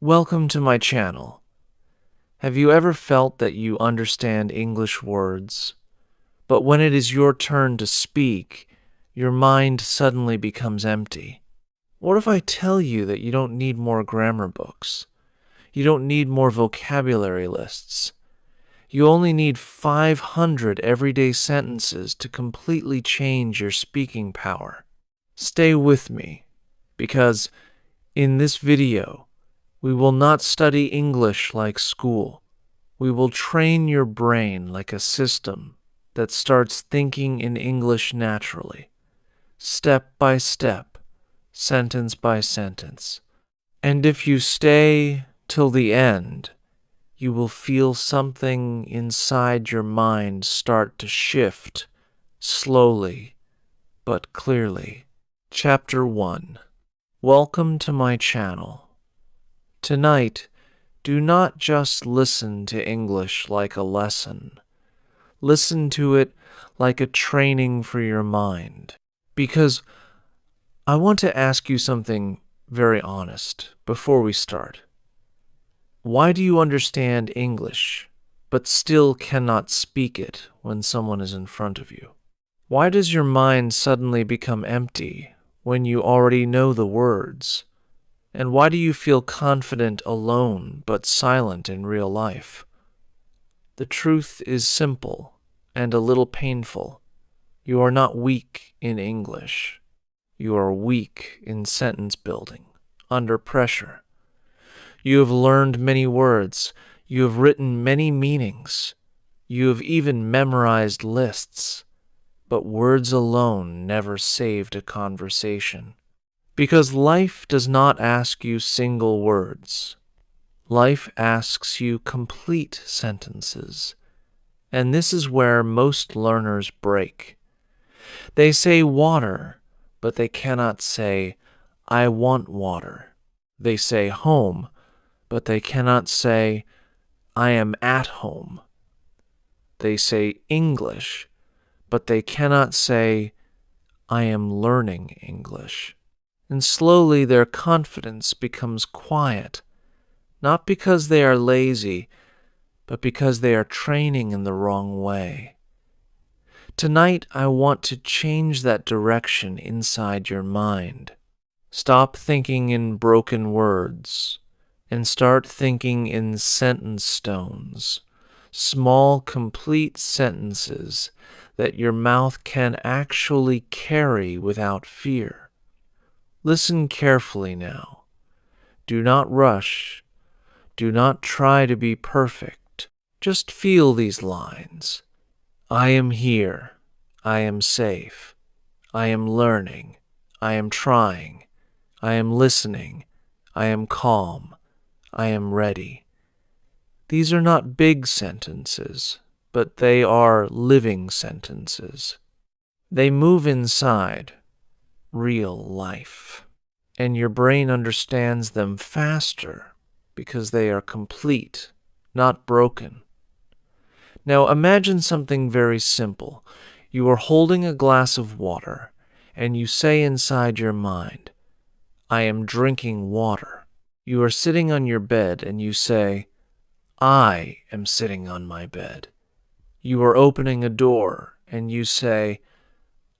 Welcome to my channel. Have you ever felt that you understand English words, but when it is your turn to speak, your mind suddenly becomes empty? What if I tell you that you don't need more grammar books? You don't need more vocabulary lists. You only need 500 everyday sentences to completely change your speaking power. Stay with me, because in this video, we will not study English like school. We will train your brain like a system that starts thinking in English naturally, step by step, sentence by sentence. And if you stay till the end, you will feel something inside your mind start to shift slowly but clearly. Chapter 1. Welcome to my channel. Tonight, do not just listen to English like a lesson. Listen to it like a training for your mind. Because I want to ask you something very honest before we start. Why do you understand English, but still cannot speak it when someone is in front of you? Why does your mind suddenly become empty when you already know the words? And why do you feel confident alone but silent in real life? The truth is simple and a little painful. You are not weak in English. You are weak in sentence building, under pressure. You have learned many words. You have written many meanings. You have even memorized lists. But words alone never saved a conversation. Because life does not ask you single words. Life asks you complete sentences. And this is where most learners break. They say water, but they cannot say, I want water. They say home, but they cannot say, I am at home. They say English, but they cannot say, I am learning English. And slowly their confidence becomes quiet, not because they are lazy, but because they are training in the wrong way. Tonight, I want to change that direction inside your mind. Stop thinking in broken words and start thinking in sentence stones, small, complete sentences that your mouth can actually carry without fear. Listen carefully now. Do not rush. Do not try to be perfect. Just feel these lines. I am here. I am safe. I am learning. I am trying. I am listening. I am calm. I am ready. These are not big sentences, but they are living sentences. They move inside real life, and your brain understands them faster because they are complete, not broken. Now imagine something very simple. You are holding a glass of water, and you say inside your mind, I am drinking water. You are sitting on your bed, and you say, I am sitting on my bed. You are opening a door, and you say,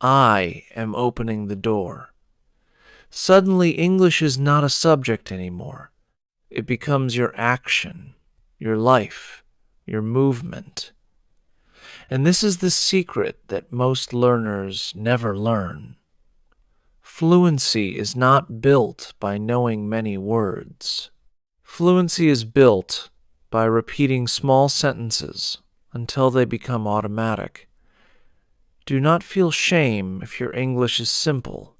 I am opening the door. Suddenly, English is not a subject anymore. It becomes your action, your life, your movement. And this is the secret that most learners never learn. Fluency is not built by knowing many words. Fluency is built by repeating small sentences until they become automatic. Do not feel shame if your English is simple,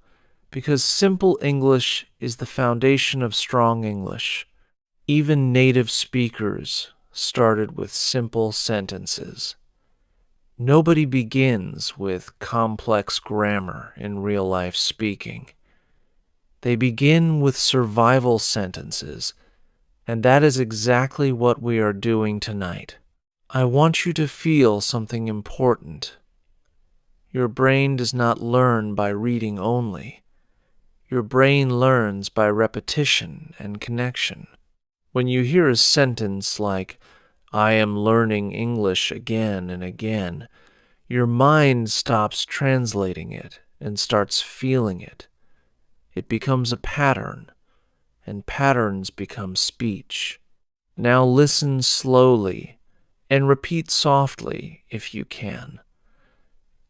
because simple English is the foundation of strong English. Even native speakers started with simple sentences. Nobody begins with complex grammar in real-life speaking. They begin with survival sentences, and that is exactly what we are doing tonight. I want you to feel something important. Your brain does not learn by reading only. Your brain learns by repetition and connection. When you hear a sentence like, "I am learning English again and again," your mind stops translating it and starts feeling it. It becomes a pattern, and patterns become speech. Now listen slowly and repeat softly if you can.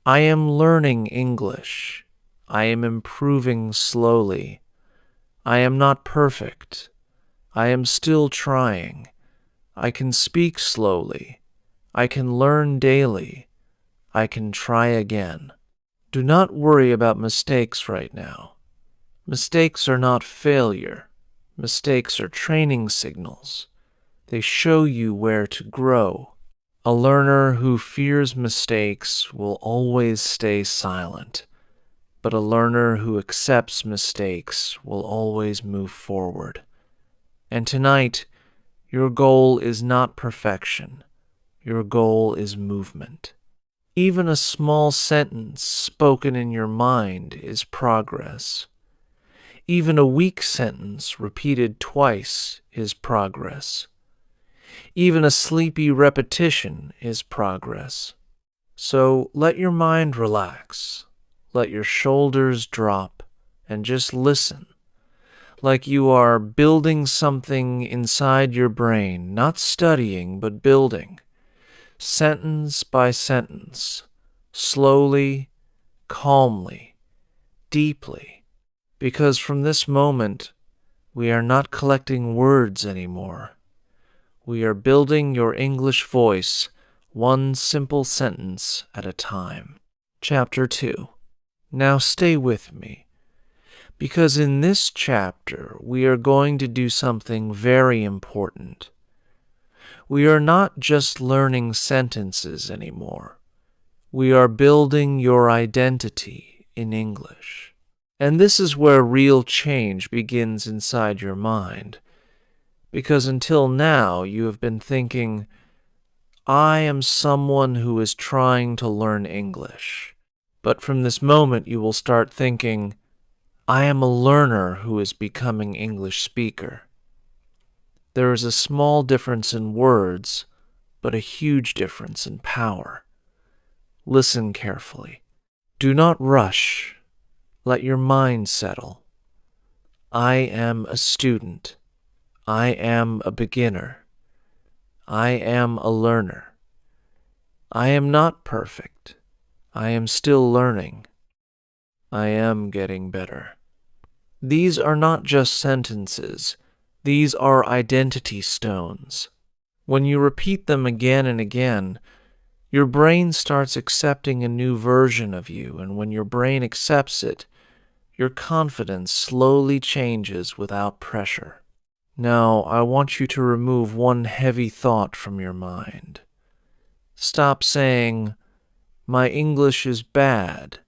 I am learning English. I am improving slowly. I am not perfect. I am still trying. I can speak slowly. I can learn daily. I can try again. Do not worry about mistakes right now. Mistakes are not failure. Mistakes are training signals. They show you where to grow. A learner who fears mistakes will always stay silent, but a learner who accepts mistakes will always move forward. And tonight, your goal is not perfection. Your goal is movement. Even a small sentence spoken in your mind is progress. Even a weak sentence repeated twice is progress. Even a sleepy repetition is progress. So let your mind relax. Let your shoulders drop and just listen, like you are building something inside your brain, not studying, but building, sentence by sentence, slowly, calmly, deeply, because from this moment, we are not collecting words anymore. We are building your English voice one simple sentence at a time. Chapter 2. Now stay with me, because in this chapter we are going to do something very important. We are not just learning sentences anymore. We are building your identity in English. And this is where real change begins inside your mind. Because until now you have been thinking, I am someone who is trying to learn English. But from this moment you will start thinking, I am a learner who is becoming English speaker. There is a small difference in words, but a huge difference in power. Listen carefully. Do not rush. Let your mind settle. I am a student. I am a beginner. I am a learner. I am not perfect. I am still learning. I am getting better. These are not just sentences. These are identity stones. When you repeat them again and again, your brain starts accepting a new version of you, and when your brain accepts it, your confidence slowly changes without pressure. Now, I want you to remove one heavy thought from your mind. Stop saying, my English is bad,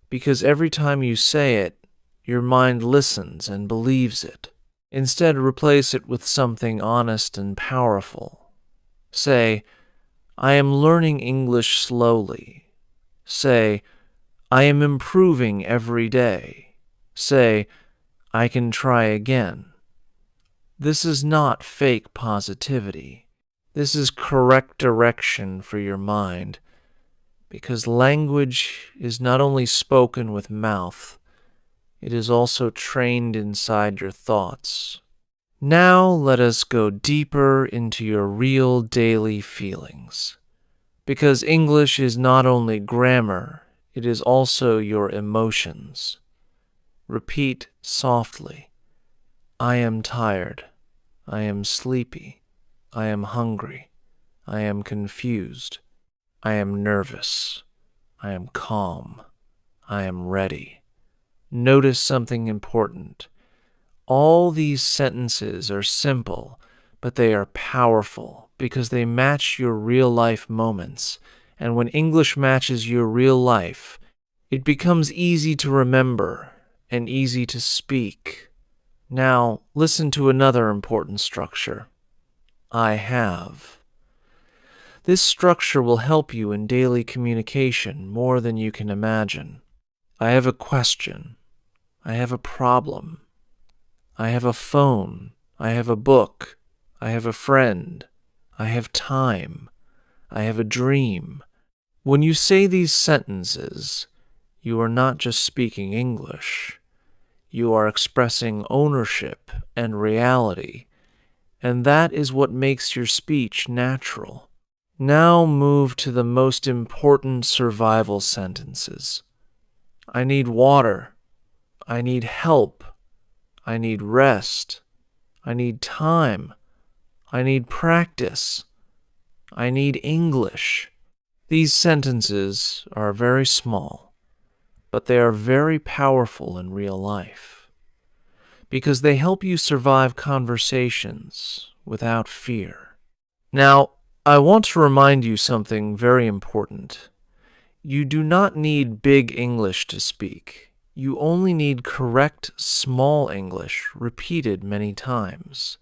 because every time you say it, your mind listens and believes it. Instead, replace it with something honest and powerful. Say, I am learning English slowly. Say, I am improving every day. Say, I can try again. This is not fake positivity. This is correct direction for your mind, because language is not only spoken with mouth, it is also trained inside your thoughts. Now let us go deeper into your real daily feelings, because English is not only grammar, it is also your emotions. Repeat softly. I am tired. I am sleepy. I am hungry. I am confused. I am nervous. I am calm. I am ready. Notice something important. All these sentences are simple, but they are powerful because they match your real-life moments. And when English matches your real life, it becomes easy to remember and easy to speak. Now, listen to another important structure. I have. This structure will help you in daily communication more than you can imagine. I have a question. I have a problem. I have a phone. I have a book. I have a friend. I have time. I have a dream. When you say these sentences, you are not just speaking English. You are expressing ownership and reality, and that is what makes your speech natural. Now move to the most important survival sentences. I need water. I need help. I need rest. I need time. I need practice. I need English. These sentences are very small, but they are very powerful in real life because they help you survive conversations without fear. Now, I want to remind you something very important. You do not need big English to speak. You only need correct small English repeated many times.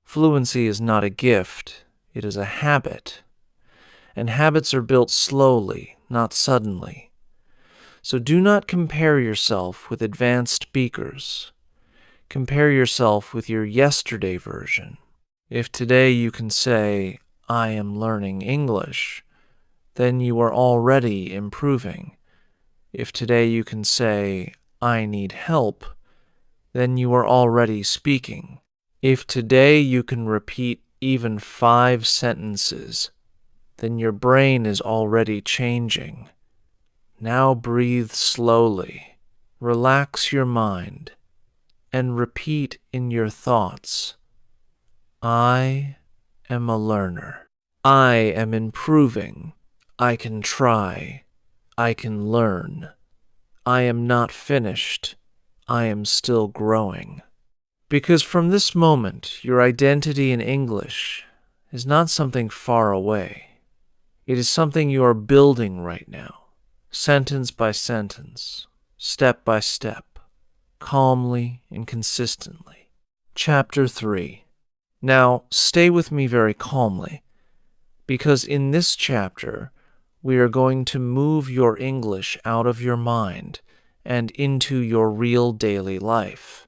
Fluency is not a gift, it is a habit. And habits are built slowly, not suddenly. So do not compare yourself with advanced speakers. Compare yourself with your yesterday version. If today you can say, I am learning English, then you are already improving. If today you can say, I need help, then you are already speaking. If today you can repeat even 5 sentences, then your brain is already changing. Now breathe slowly, relax your mind, and repeat in your thoughts, I am a learner. I am improving. I can try. I can learn. I am not finished. I am still growing. Because from this moment, your identity in English is not something far away. It is something you are building right now, sentence by sentence, step by step, calmly and consistently. Chapter 3. Now, stay with me very calmly, because in this chapter, we are going to move your English out of your mind and into your real daily life.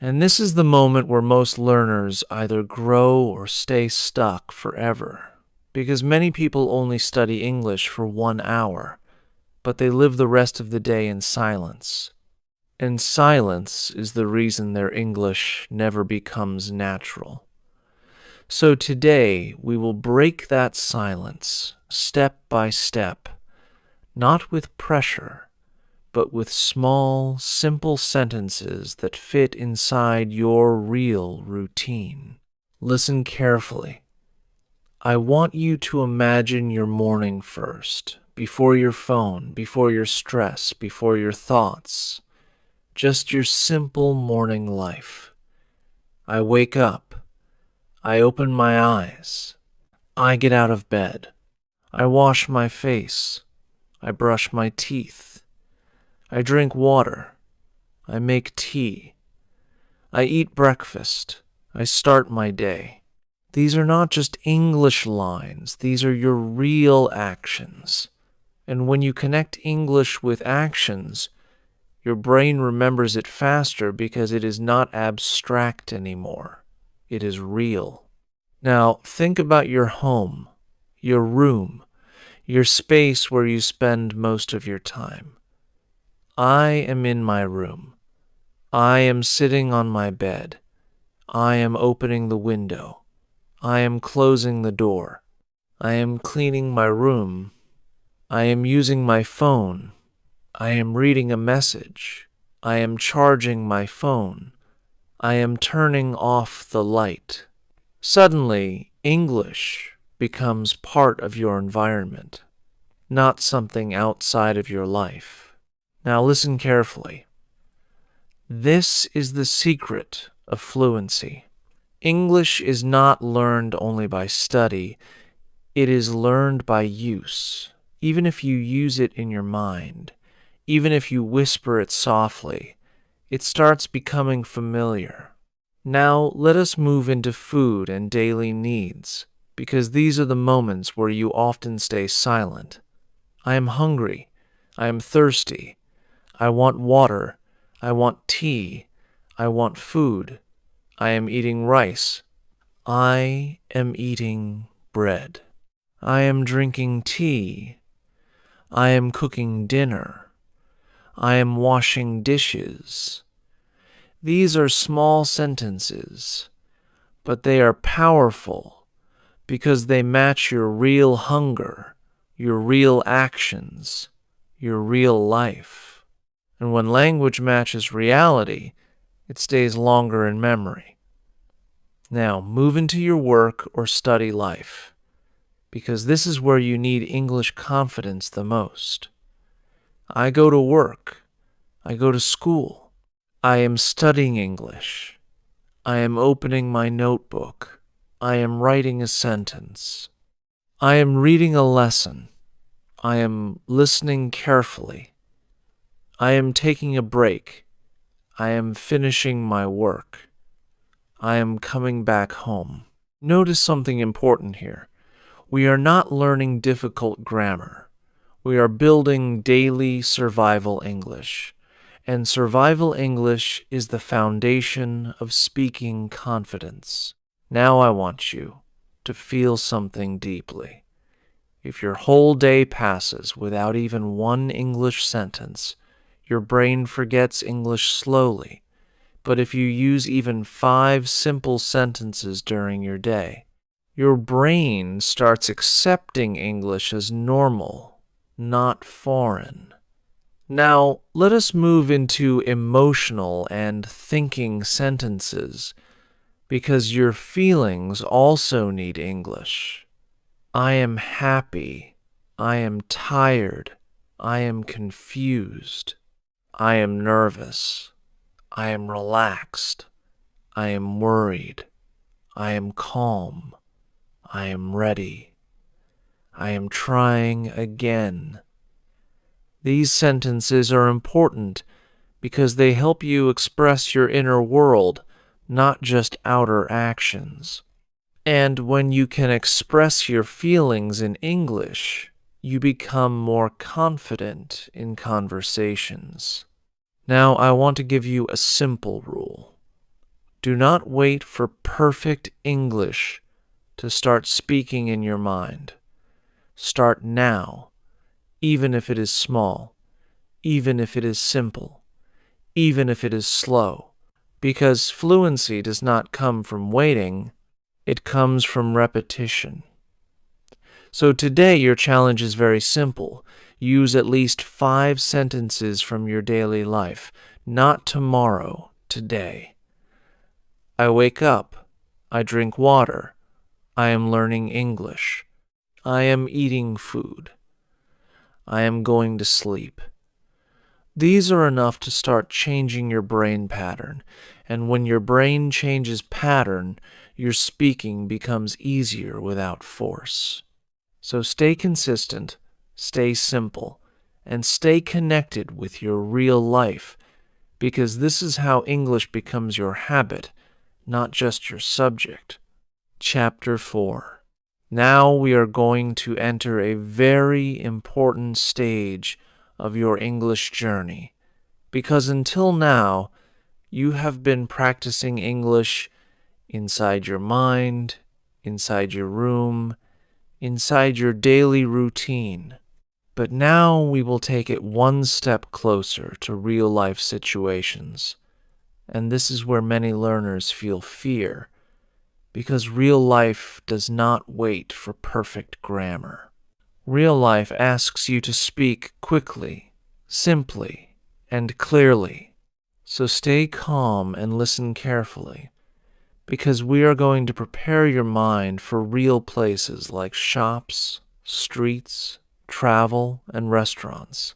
And this is the moment where most learners either grow or stay stuck forever, because many people only study English for 1 hour, but they live the rest of the day in silence. And silence is the reason their English never becomes natural. So today we will break that silence step by step, not with pressure, but with small, simple sentences that fit inside your real routine. Listen carefully. I want you to imagine your morning first, before your phone, before your stress, before your thoughts. Just your simple morning life. I wake up. I open my eyes. I get out of bed. I wash my face. I brush my teeth. I drink water. I make tea. I eat breakfast. I start my day. These are not just English lines. These are your real actions. And when you connect English with actions, your brain remembers it faster because it is not abstract anymore. It is real. Now, think about your home, your room, your space where you spend most of your time. I am in my room. I am sitting on my bed. I am opening the window. I am closing the door. I am cleaning my room. I am using my phone. I am reading a message. I am charging my phone. I am turning off the light. Suddenly, English becomes part of your environment, not something outside of your life. Now listen carefully. This is the secret of fluency. English is not learned only by study. It is learned by use. Even if you use it in your mind, even if you whisper it softly, it starts becoming familiar. Now let us move into food and daily needs, because these are the moments where you often stay silent. I am hungry. I am thirsty. I want water. I want tea. I want food. I am eating rice. I am eating bread. I am drinking tea. I am cooking dinner. I am washing dishes. These are small sentences, but they are powerful because they match your real hunger, your real actions, your real life. And when language matches reality, it stays longer in memory. Now, move into your work or study life, because this is where you need English confidence the most. I go to work. I go to school. I am studying English. I am opening my notebook. I am writing a sentence. I am reading a lesson. I am listening carefully. I am taking a break. I am finishing my work. I am coming back home. Notice something important here. We are not learning difficult grammar. We are building daily survival English. And survival English is the foundation of speaking confidence. Now I want you to feel something deeply. If your whole day passes without even one English sentence, your brain forgets English slowly. But if you use even 5 simple sentences during your day, your brain starts accepting English as normal, not foreign. Now, let us move into emotional and thinking sentences, because your feelings also need English. I am happy. I am tired. I am confused. I am nervous. I am relaxed. I am worried. I am calm. I am ready. I am trying again. These sentences are important because they help you express your inner world, not just outer actions. And when you can express your feelings in English, you become more confident in conversations. Now, I want to give you a simple rule. Do not wait for perfect English to start speaking in your mind. Start now, even if it is small, even if it is simple, even if it is slow, because fluency does not come from waiting, it comes from repetition. So today your challenge is very simple. Use at least 5 sentences from your daily life, not tomorrow, today. I wake up. I drink water. I am learning English. I am eating food. I am going to sleep. These are enough to start changing your brain pattern, and when your brain changes pattern, your speaking becomes easier without force. So stay consistent, stay simple, and stay connected with your real life, because this is how English becomes your habit, not just your subject. Chapter 4. Now we are going to enter a very important stage of your English journey, because until now, you have been practicing English inside your mind, inside your room, inside your daily routine. But now we will take it one step closer to real-life situations. And this is where many learners feel fear, because real life does not wait for perfect grammar. Real life asks you to speak quickly, simply, and clearly. So stay calm and listen carefully, because we are going to prepare your mind for real places like shops, streets, travel, and restaurants,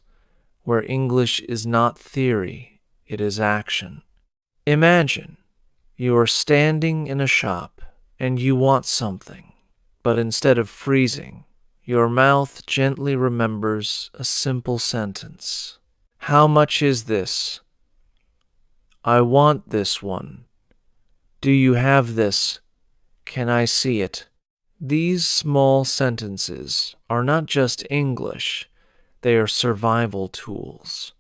where English is not theory, it is action. Imagine you are standing in a shop and you want something, but instead of freezing, your mouth gently remembers a simple sentence. How much is this? I want this one. Do you have this? Can I see it? These small sentences are not just English, they are survival tools.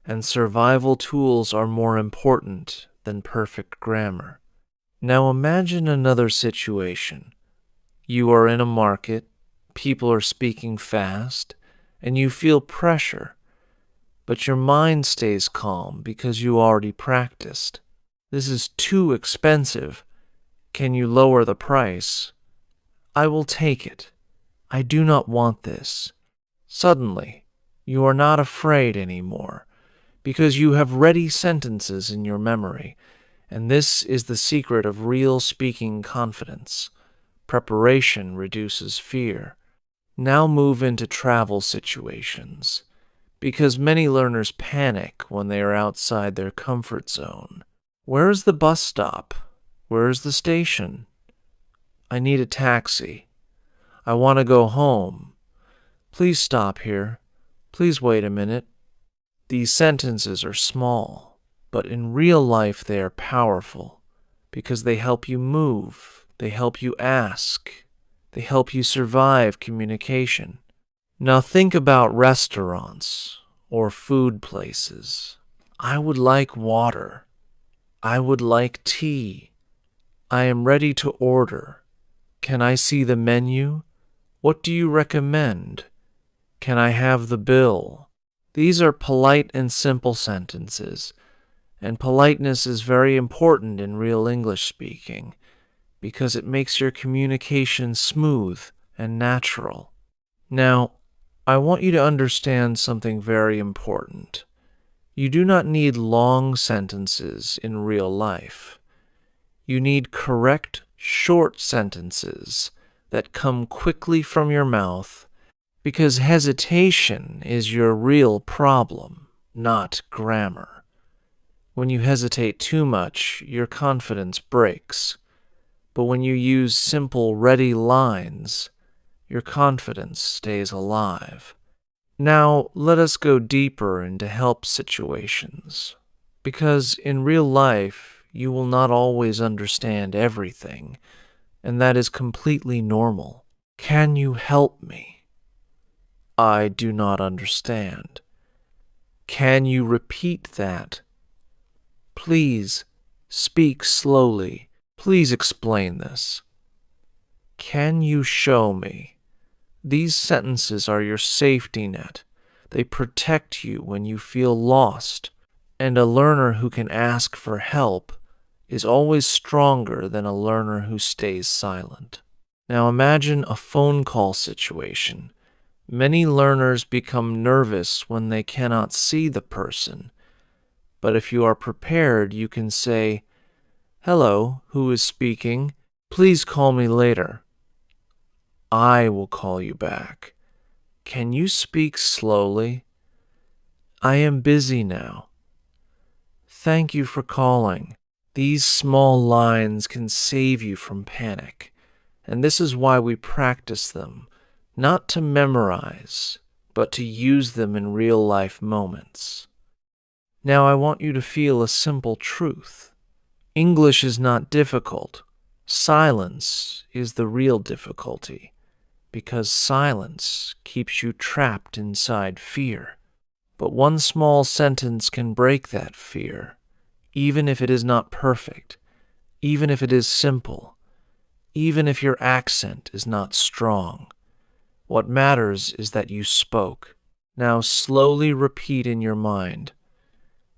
And survival tools are more important than perfect grammar. Now imagine another situation. You are in a market, people are speaking fast, and you feel pressure, but your mind stays calm because you already practiced. This is too expensive. Can you lower the price? I will take it. I do not want this. Suddenly, you are not afraid anymore because you have ready sentences in your memory, and this is the secret of real speaking confidence. Preparation reduces fear. Now move into travel situations, because many learners panic when they are outside their comfort zone. Where is the bus stop? Where is the station? I need a taxi. I want to go home. Please stop here. Please wait a minute. These sentences are small, but in real life they are powerful because they help you move, they help you ask, they help you survive communication. Now think about restaurants or food places. I would like water. I would like tea. I am ready to order. Can I see the menu? What do you recommend? Can I have the bill? These are polite and simple sentences, and politeness is very important in real English speaking because it makes your communication smooth and natural. Now, I want you to understand something very important. You do not need long sentences in real life. You need correct, short sentences that come quickly from your mouth because hesitation is your real problem, not grammar. When you hesitate too much, your confidence breaks. But when you use simple, ready lines, your confidence stays alive. Now, let us go deeper into help situations, because in real life, you will not always understand everything, and that is completely normal. Can you help me? I do not understand. Can you repeat that? Please, speak slowly. Please explain this. Can you show me? These sentences are your safety net. They protect you when you feel lost, and a learner who can ask for help is always stronger than a learner who stays silent. Now imagine a phone call situation. Many learners become nervous when they cannot see the person, but if you are prepared, you can say, "Hello, who is speaking? Please call me later. I will call you back. Can you speak slowly? I am busy now. Thank you for calling." These small lines can save you from panic, and this is why we practice them, not to memorize, but to use them in real-life moments. Now I want you to feel a simple truth. English is not difficult. Silence is the real difficulty, because silence keeps you trapped inside fear. But one small sentence can break that fear, even if it is not perfect, even if it is simple, even if your accent is not strong. What matters is that you spoke. Now slowly repeat in your mind,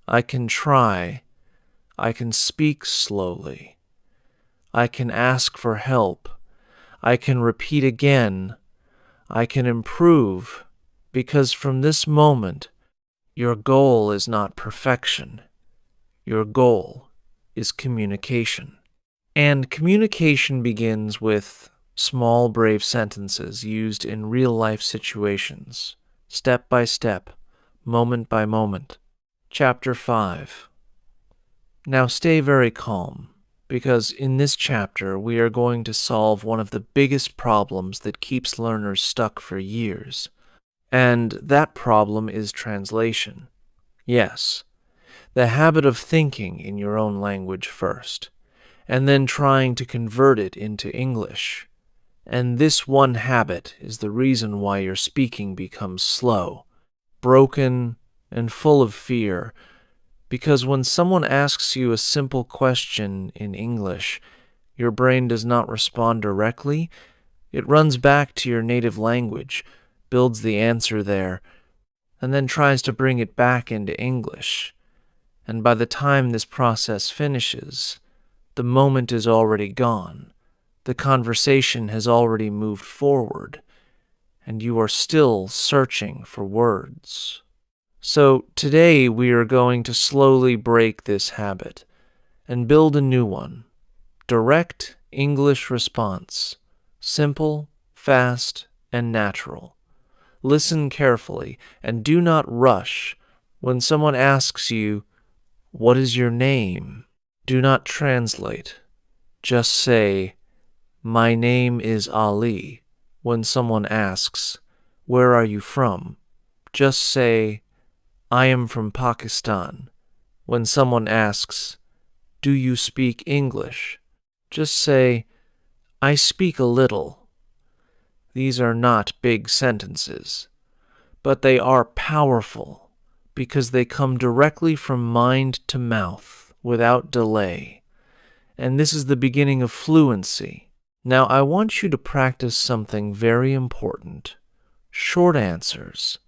I can try. I can speak slowly. I can ask for help. I can repeat again. I can improve, because from this moment, your goal is not perfection. Your goal is communication. And communication begins with small, brave sentences used in real-life situations, step by step, moment by moment. Chapter 5. Now stay very calm, because in this chapter we are going to solve one of the biggest problems that keeps learners stuck for years. And that problem is translation. Yes, the habit of thinking in your own language first, and then trying to convert it into English. And this one habit is the reason why your speaking becomes slow, broken, and full of fear, because when someone asks you a simple question in English, Your brain does not respond directly. It runs back to your native language, builds the answer there, and then tries to bring it back into English. And by the time this process finishes, the moment is already gone. The conversation has already moved forward, and you are still searching for words. So today we are going to slowly break this habit and build a new one. Direct English response. Simple, fast, and natural. Listen carefully and do not rush. When someone asks you, "What is your name?" do not translate. Just say, "My name is Ali." When someone asks, "Where are you from?" just say, "I am from Pakistan." When someone asks, "Do you speak English?" just say, "I speak a little." These are not big sentences, but they are powerful because they come directly from mind to mouth without delay. And this is the beginning of fluency. Now I want you to practice something very important: short answers,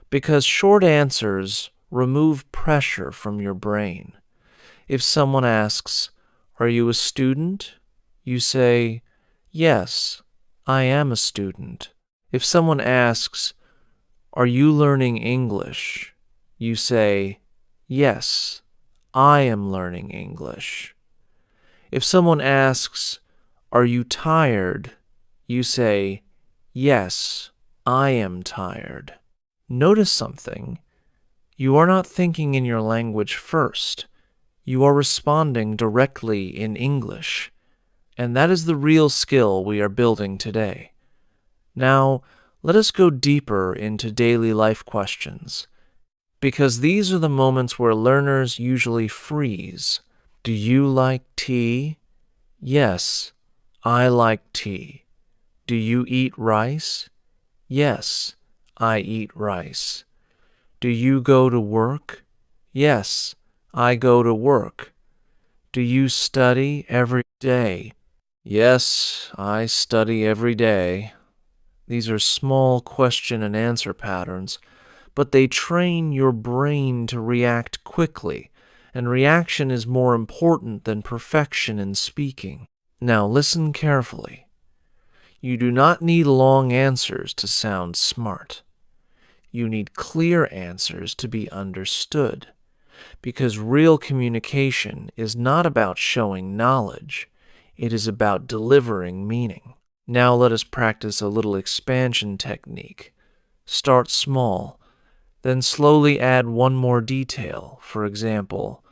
because short answers remove pressure from your brain. If someone asks, "Are you a student?" you say, "Yes, I am a student." If someone asks, "Are you learning English?" you say, "Yes, I am learning English." If someone asks, "Are you tired?" you say, "Yes, I am tired." Notice something. You are not thinking in your language first. You are responding directly in English. And that is the real skill we are building today. Now, let us go deeper into daily life questions, because these are the moments where learners usually freeze. Do you like tea? Yes, I like tea. Do you eat rice? Yes, I eat rice. Do you go to work? Yes, I go to work. Do you study every day? Yes, I study every day. These are small question and answer patterns, but they train your brain to react quickly, and reaction is more important than perfection in speaking. Now listen carefully. You do not need long answers to sound smart. You need clear answers to be understood, because real communication is not about showing knowledge. It is about delivering meaning. Now let us practice a little expansion technique. Start small, then slowly add one more detail. For example,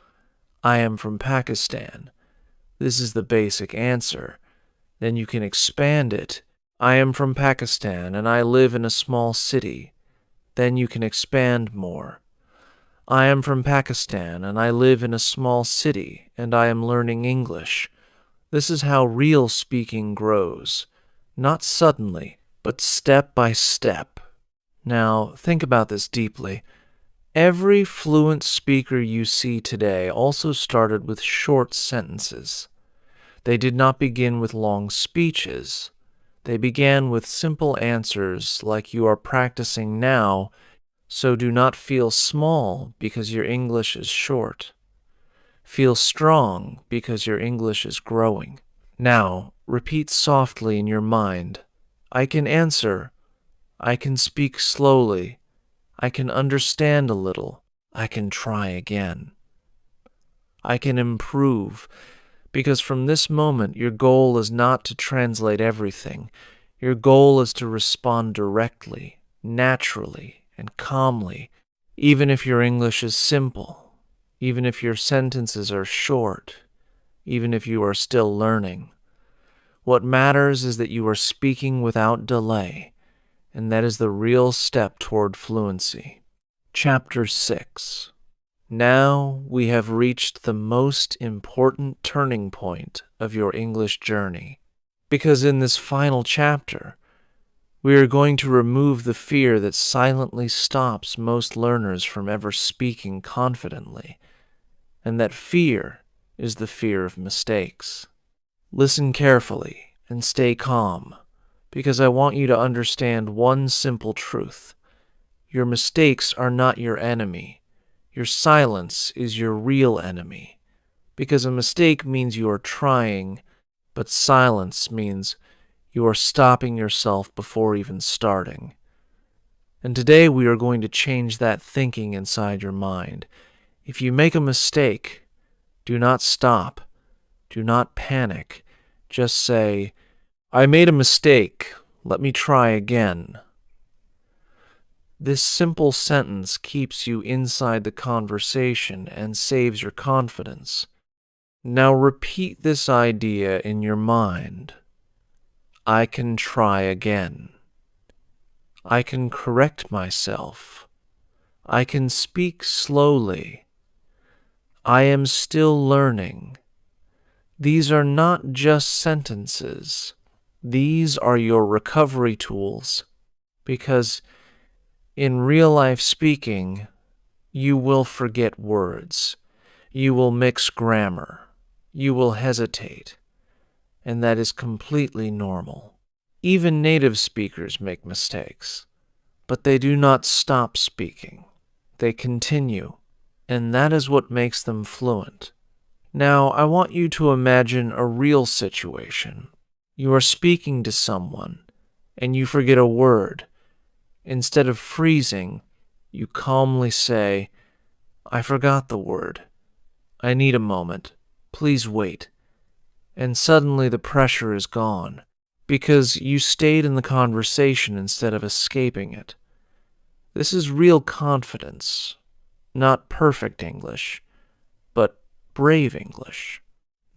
"I am from Pakistan." This is the basic answer. Then you can expand it. "I am from Pakistan and I live in a small city." Then you can expand more. "I am from Pakistan and I live in a small city and I am learning English." This is how real speaking grows. Not suddenly, but step by step. Now, think about this deeply. Every fluent speaker you see today also started with short sentences. They did not begin with long speeches. They began with simple answers like you are practicing now, so do not feel small because your English is short. Feel strong because your English is growing. Now, repeat softly in your mind. I can answer. I can speak slowly. I can understand a little. I can try again. I can improve, because from this moment your goal is not to translate everything. Your goal is to respond directly, naturally, and calmly, even if your English is simple. Even if your sentences are short, even if you are still learning. What matters is that you are speaking without delay, and that is the real step toward fluency. Chapter 6. Now we have reached the most important turning point of your English journey, because in this final chapter, we are going to remove the fear that silently stops most learners from ever speaking confidently. And that fear is the fear of mistakes. Listen carefully and stay calm, because I want you to understand one simple truth. Your mistakes are not your enemy. Your silence is your real enemy, because a mistake means you are trying, but silence means you are stopping yourself before even starting. And today we are going to change that thinking inside your mind. If you make a mistake, do not stop. Do not panic. Just say, I made a mistake. Let me try again. This simple sentence keeps you inside the conversation and saves your confidence. Now repeat this idea in your mind. I can try again. I can correct myself. I can speak slowly. I am still learning. These are not just sentences. These are your recovery tools, because in real life speaking, you will forget words. You will mix grammar. You will hesitate. And that is completely normal. Even native speakers make mistakes, but they do not stop speaking. They continue, and that is what makes them fluent. Now, I want you to imagine a real situation. You are speaking to someone, and you forget a word. Instead of freezing, you calmly say, I forgot the word. I need a moment. Please wait. And suddenly the pressure is gone, because you stayed in the conversation instead of escaping it. This is real confidence, not perfect English, but brave English.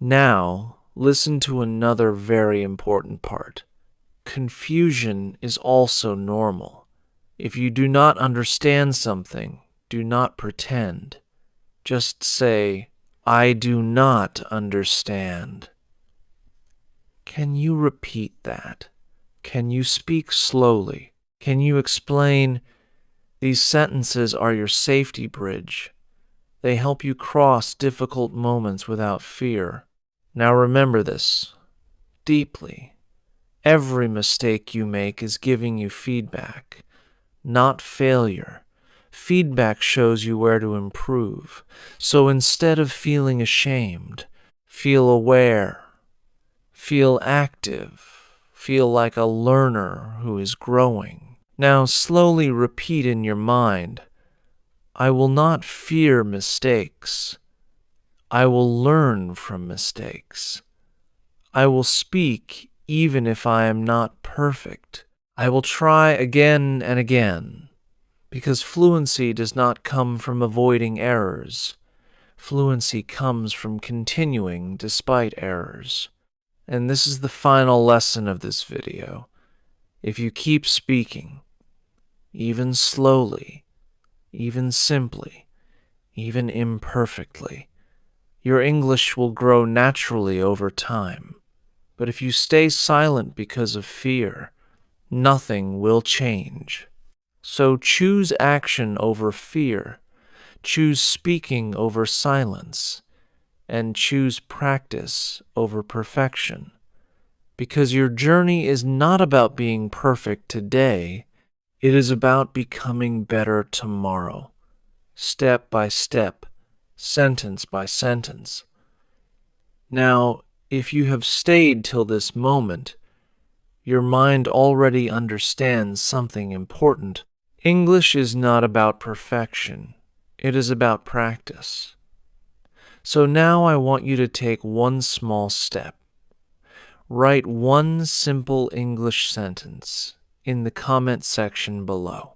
Now, listen to another very important part. Confusion is also normal. If you do not understand something, do not pretend. Just say, I do not understand. Can you repeat that? Can you speak slowly? Can you explain, these sentences are your safety bridge. They help you cross difficult moments without fear. Now remember this deeply. Every mistake you make is giving you feedback, not failure. Feedback shows you where to improve. So instead of feeling ashamed, feel aware. Feel active. Feel like a learner who is growing. Now slowly repeat in your mind, I will not fear mistakes. I will learn from mistakes. I will speak even if I am not perfect. I will try again and again, because fluency does not come from avoiding errors. Fluency comes from continuing despite errors. And this is the final lesson of this video. If you keep speaking, even slowly, even simply, even imperfectly, your English will grow naturally over time. But if you stay silent because of fear, nothing will change. So choose action over fear, choose speaking over silence, and choose practice over perfection. Because your journey is not about being perfect today, it is about becoming better tomorrow, step by step, sentence by sentence. Now, if you have stayed till this moment, your mind already understands something important. English is not about perfection. It is about practice. So now I want you to take one small step. Write one simple English sentence in the comment section below.